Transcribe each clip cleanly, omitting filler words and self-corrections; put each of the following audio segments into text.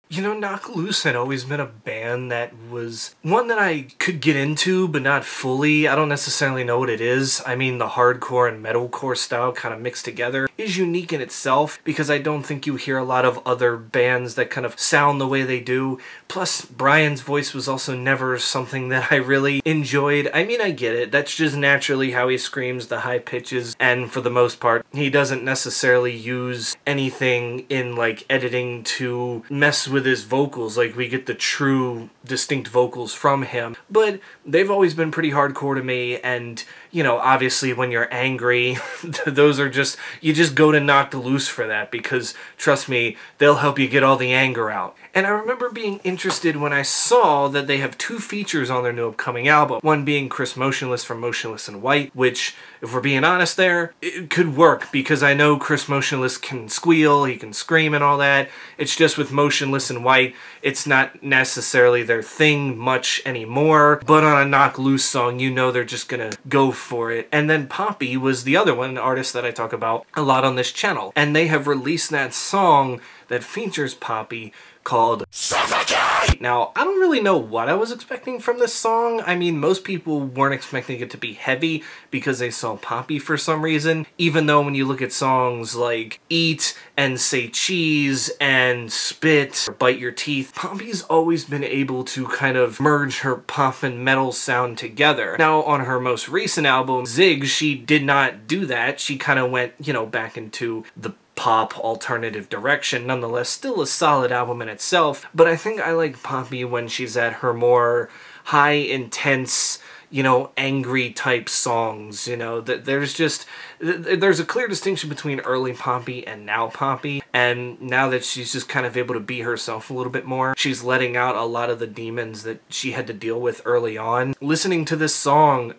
You know, Knock Loose had always been a band that was one that I could get into, but not fully. I don't necessarily know what it is. I mean, the hardcore and metalcore style kind of mixed together is unique in itself, because I don't think you hear a lot of other bands that kind of sound the way they do. Plus, Brian's voice was also never something that I really enjoyed. I mean, I get it. That's just naturally how he screams, the high pitches, and for the most part, he doesn't necessarily use anything in, like, editing to mess with his vocals. Like, we get the true distinct vocals from him, but they've always been pretty hardcore to me. And you know, obviously when you're angry, those are just, you just go to Knock Loose for that, because trust me, they'll help you get all the anger out. And I remember being interested when I saw that they have 2 features on their new upcoming album, one being Chris Motionless from Motionless in White, which, if we're being honest there, it could work, because I know Chris Motionless can squeal, he can scream and all that. It's just with Motionless in White, it's not necessarily their thing much anymore, but on a Knock Loose song, you know they're just gonna go for it. And then Poppy was the other one, an artist that I talk about a lot on this channel, and they have released that song that features Poppy called Suffocate! Now, I don't really know what I was expecting from this song. I mean, most people weren't expecting it to be heavy because they saw Poppy for some reason, even though when you look at songs like Eat and Say Cheese and Spit or Bite Your Teeth, Poppy's always been able to kind of merge her pop and metal sound together. Now, on her most recent album, Zig, she did not do that. She kind of went, you know, back into the pop alternative direction. Nonetheless, still a solid album in itself, but I think I like Poppy when she's at her more high intense, you know, angry type songs. You know, that there's a clear distinction between early Poppy and now Poppy, and now that she's just kind of able to be herself a little bit more, she's letting out a lot of the demons that she had to deal with early on. Listening to this song,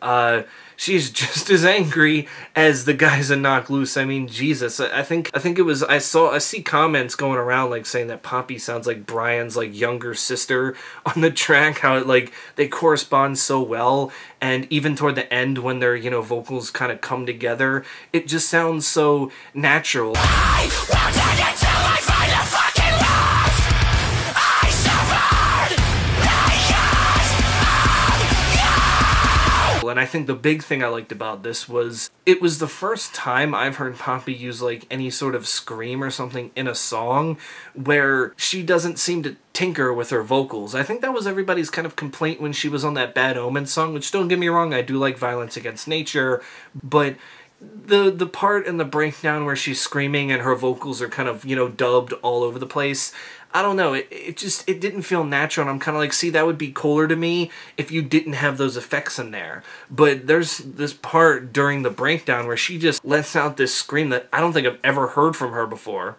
she's just as angry as the guys in Knock Loose. I mean, Jesus, I think it was, I see comments going around like saying that Poppy sounds like Brian's like younger sister on the track, how it, like, they correspond so well, and even toward the end when their, you know, vocals kind of come together, it just sounds so natural. I wanted it till I find a fucking lost. I suffered because of you. And I think the big thing I liked about this was it was the first time I've heard Poppy use like any sort of scream or something in a song where she doesn't seem to tinker with her vocals. I think that was everybody's kind of complaint when she was on that Bad Omen song, which, don't get me wrong, I do like Violence Against Nature, but the part in the breakdown where she's screaming and her vocals are kind of, you know, dubbed all over the place, I don't know, it didn't feel natural, and I'm kind of like, see, that would be cooler to me if you didn't have those effects in there. But there's this part during the breakdown where she just lets out this scream that I don't think I've ever heard from her before.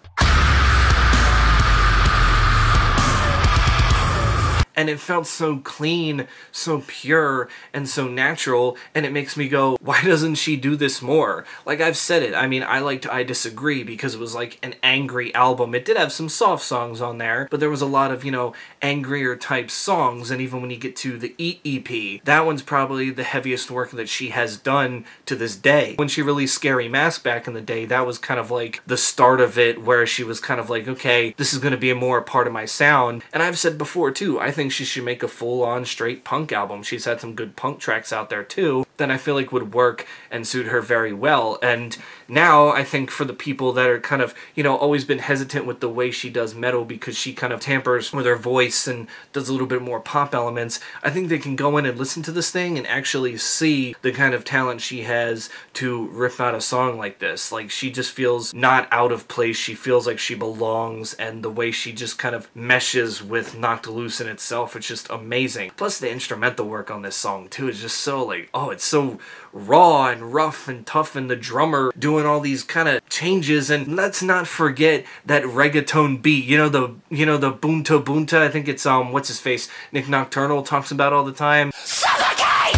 And it felt so clean, so pure, and so natural, and it makes me go, why doesn't she do this more? Like, I've said it, I mean, I liked I Disagree because it was like an angry album. It did have some soft songs on there, but there was a lot of, you know, angrier type songs, and even when you get to the Eat EP, that one's probably the heaviest work that she has done to this day. When she released Scary Mask back in the day, that was kind of like the start of it, where she was kind of like, okay, this is going to be a more part of my sound. And I've said before too, I think she should make a full-on straight punk album. She's had some good punk tracks out there too that I feel like would work and suit her very well. And now I think for the people that are kind of, you know, always been hesitant with the way she does metal because she kind of tampers with her voice and does a little bit more pop elements, I think they can go in and listen to this thing and actually see the kind of talent she has to rip out a song like this. Like, she just feels not out of place, she feels like she belongs, and the way she just kind of meshes with Knocked Loose in itself, it's just amazing. Plus the instrumental work on this song too is just so like, oh, it's so raw and rough and tough, and the drummer doing all these kind of changes, and let's not forget that reggaeton beat, you know, the bunta bunta, I think it's what's his face, Nick Nocturnal talks about all the time. Suffocate!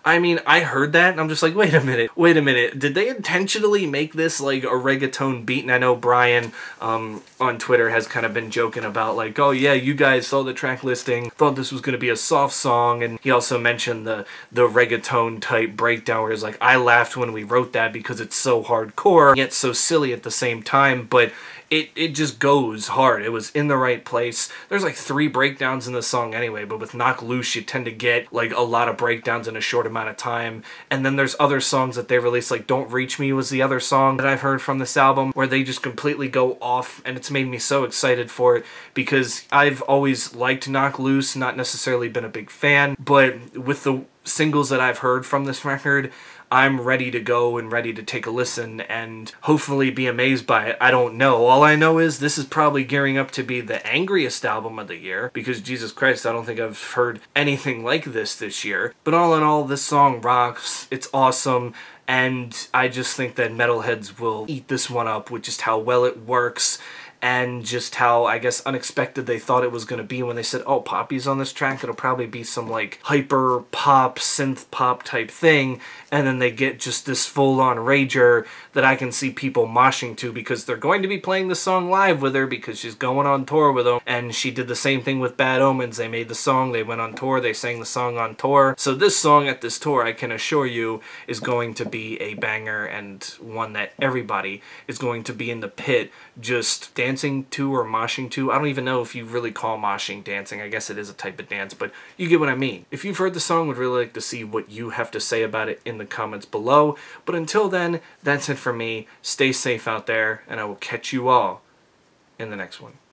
I mean, I heard that and I'm just like, wait a minute, did they intentionally make this like a reggaeton beat? And I know Brian on Twitter has kind of been joking about like, oh yeah, you guys saw the track listing, thought this was going to be a soft song, and he also mentioned the reggaeton type breakdown where it's like, I laughed when we wrote that because it's so hardcore, yet so silly at the same time, but it just goes hard. It was in the right place. There's like 3 breakdowns in the song anyway, but with Knock Loose you tend to get like a lot of breakdowns in a short amount of time. And then there's other songs that they released, like Don't Reach Me was the other song that I've heard from this album, where they just completely go off, and it's made me so excited for it because I've always liked Knock Loose, not necessarily been a big fan, but with the singles that I've heard from this record, I'm ready to go and ready to take a listen and hopefully be amazed by it. I don't know. All I know is this is probably gearing up to be the angriest album of the year, because Jesus Christ, I don't think I've heard anything like this year. But all in all, this song rocks. It's awesome. And I just think that metalheads will eat this one up with just how well it works and just how, I guess, unexpected they thought it was going to be when they said, oh, Poppy's on this track, it'll probably be some, like, hyper pop, synth pop type thing, and then they get just this full-on rager that I can see people moshing to, because they're going to be playing the song live with her because she's going on tour with them, and she did the same thing with Bad Omens. They made the song, they went on tour, they sang the song on tour. So this song at this tour, I can assure you, is going to be a banger, and one that everybody is going to be in the pit just dancing to or moshing to. I don't even know if you really call moshing dancing. I guess it is a type of dance, but you get what I mean. If you've heard the song, would really like to see what you have to say about it in the comments below. But until then, that's it for me. Stay safe out there, and I will catch you all in the next one.